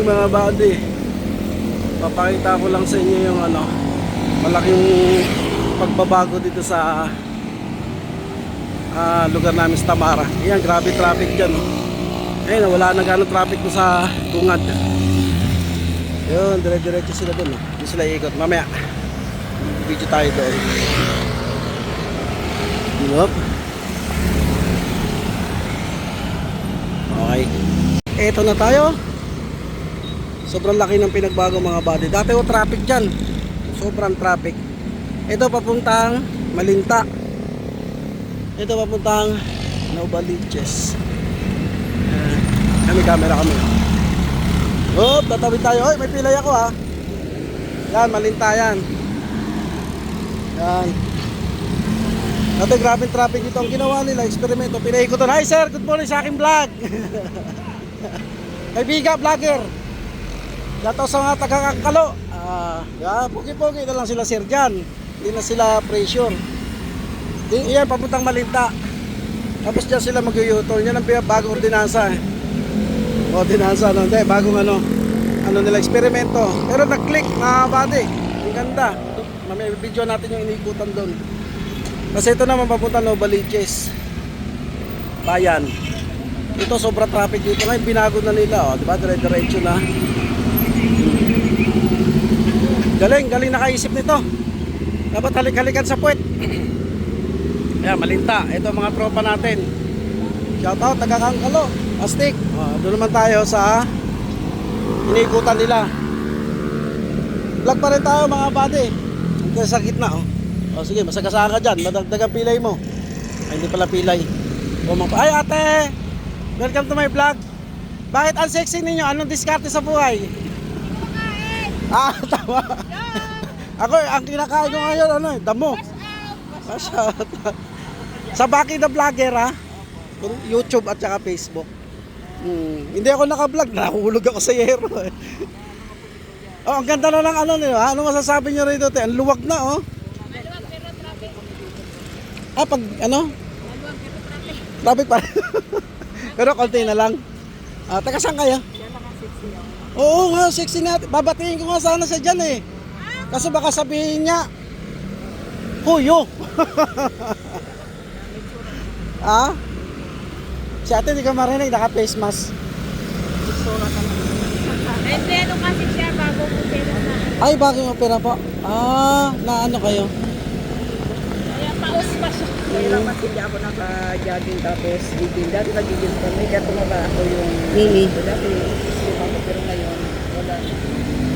morning mga buddy. Papakita ko lang sa inyo yung malaking pagbabago dito sa lugar namin sa Tamara. Ayan, grabe traffic dyan. Ayun, wala na gano'ng traffic ko sa Bungad. Yun, dire-diretso sila dun. Hindi sila ikot. Mamaya, video tayo doon. Yup. Okay. Eto na tayo. Sobrang laki ng pinagbago mga buddy. Dati traffic dyan. Sobrang traffic. Ito papuntang Malinta. Ito papuntang Novaliches. Kami camera kami. Oh, tatawid tayo. Oy, may pilay ako ha. Yan, Malinta yan. Yan. Dati grabe traffic dito. Ang ginawa nila, eksperimento. Pinaikutan. Hi sir, good morning sa aking vlog. Kaibiga, vlogger. Dato sa mga taga-Kangkalo. Pugi-pugi na lang sila sir dyan. Hindi na sila pressure. Iyan, papuntang Malinta. Tapos dyan sila mag-u-turn. Yan ang bagong ordinansa. Ordinansa, hindi, bagong nila, eksperimento. Pero nag-click mga buddy. Ang ganda. May video natin yung inikutan doon. Kasi ito naman papunta Novaliches. Bayan. Ito sobra traffic dito. Ngayon binago na nila. Diba? Dire-diretso na. Galing nakaisip nito. Dapat halik-halikan sa puwet. Ayan, Malinta. Ito mga tropa natin. Shoutout, taga-Kangkalo. Astig. Doon naman tayo sa inikutan nila. Vlog pa rin tayo mga buddy. Ito sa gitna. Sige, masagasaan ka dyan. Madagdagan pilay mo. Ay, hindi pala pilay. Ay ate, welcome to my vlog. Bakit ang sexy ninyo? Anong diskarte sa buhay? Tama. Ako, ang kinakain ko ngayon, damo. Sa Baki na vlogger ha. YouTube at saka Facebook. Hindi ako naka-vlog, nahulog ako sa yero. Ang ganda na ng nila. Ano masasabi niyo rito? Ang luwag na pag traffic pa. Pero konti na lang. Taga saan kayo? Oo nga, sexy natin. Babatiin ko nga sana sa dyan eh. Kasi baka sabihin niya, Huyo. Si ate hindi ka marinig, naka-face mask. Hindi, kasi siya bagong opera na. Ay, bagong opera po. Na ano kayo? Kaya paus pa siya. Kaya lang mas hindi ako naka-jogging tapos gigil. Dati nagigil ko. May kaya tumaba ako yung... Dati ako pero ngayon wala.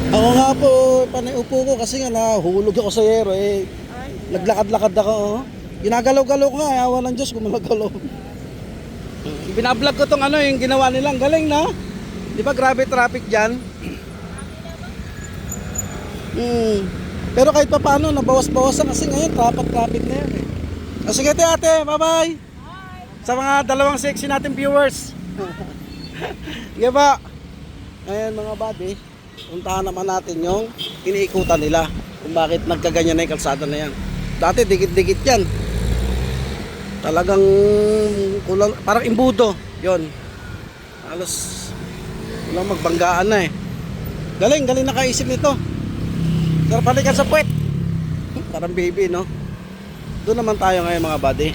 Ako nga po, panay-upo ko kasi nga nahulog ako sa yero eh. Naglakad-lakad ako. Ginagalaw-galaw ko nga, ayaw ng Diyos gumagalaw. Binablog ko tong yung ginawa nilang. Galing na. Di ba grabe traffic dyan? Pero kahit pa paano, nabawas-bawasan kasi ngayon traffic na yan eh. Sige ate, bye-bye. Sa mga dalawang sexy natin viewers. Sige ba? Ayan mga buddy, puntahan naman natin yung iniikutan nila. Kung bakit nagkaganyan na yung kalsada na yan. Dati dikit-dikit yan. Talagang kulang, parang imbudo. Yon. Halos walang magbanggaan na eh. Galing nakaisip nito. Pero palikan sa puwet. Parang baby, no? Doon naman tayo ngayon mga buddy.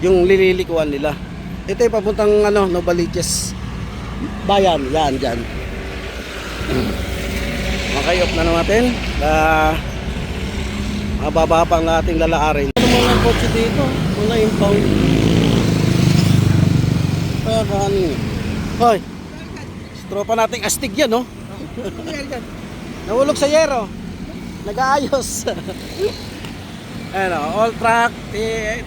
Yung lililikuan nila. Ito yung papuntang Novaliches Bayan. Yan, dyan. Okay, off na natin. Mababa pang ating lalaarin. Ano mga kotse dito? Mga impound. Kanin. Hoy. Tropa nating astig yan, no? Nahulog sa yero. Nag-aayos. All track,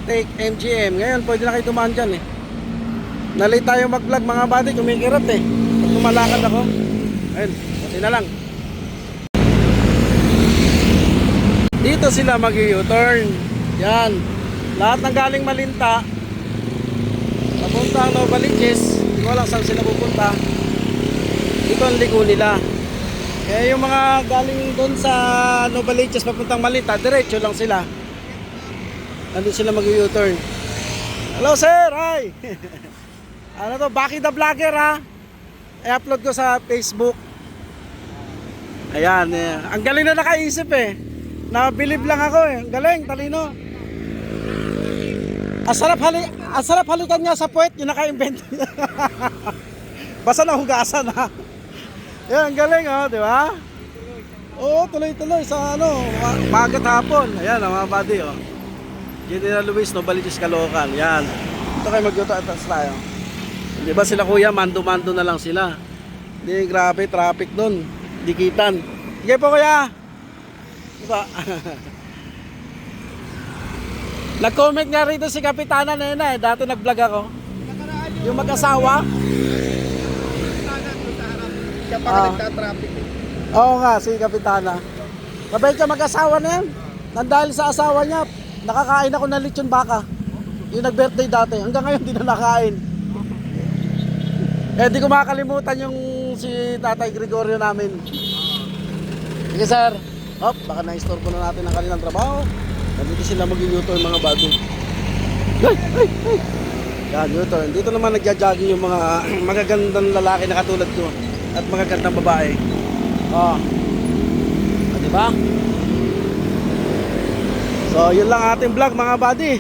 take MGM. Ngayon, pwede na kayo tumaan dyan eh. Nalate tayo mag-vlog mga buddy, kumikirat eh. Pag tumalakad ako. Ayun, kasi na lang. Dito sila mag-u-turn. Yan. Lahat ng galing Malinta, papunta ang Novaliches. Hindi ko alam saan sila pupunta. Ito ang ligo nila. Kaya yung mga galing doon sa Novaliches papuntang Malinta, diretso lang sila. Nandun sila mag-u-turn. Hello sir, hi! Baki the vlogger ha. I-upload ko sa Facebook. Ayan, ang galing na nakaisip eh. Nabilib lang ako eh. Ang galing, talino. Ang sarap halikan nga sa puwet, yung naka-invent. Basta nahugasan ha. Yan, ang galing oh, di ba? Oo, tuloy-tuloy sa ano, magat hapon. Ayan, mga buddy oh. General Luis, Novaliches, Caloocan. Yan. Ito kayo magluto at tayo. Di ba sila kuya, mando-mando na lang sila. Di, grabe, traffic dun. Dikitan. Sige po kuya. Diba? Nag-comment nga rito si Kapitana Nena eh. Dati nag-vlog ako. Yung mag-asawa. Siya pa nagtatraffic. Oo nga, si Kapitana. Mabait ka mag-asawa na yan. Nang dahil sa asawa niya, nakakain ako ng lechon baka. Yung nag-birthday dati. Hanggang ngayon di na nakain. Eh di ko makakalimutan yung si Tatay Gregorio namin. Sige sir. Hop, baka na-istorbo na natin ang kanilang trabaho. Nandito sila mag-U-turn mga bago. Ay! Yan, U-turn. Dito naman nagja-jogging yung mga magagandang lalaki na katulad ko. At magagandang babae. Oh. Diba? So, yun lang ating vlog mga buddy.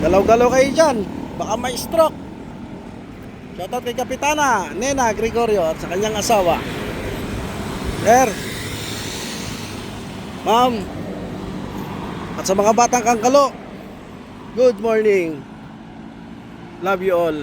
Galaw-galaw kayo dyan. Baka may stroke. Shoutout kay Kapitana Nena Gregorio at sa kanyang asawa. Sir, ma'am, at sa mga batang kangkalo, good morning. Love you all.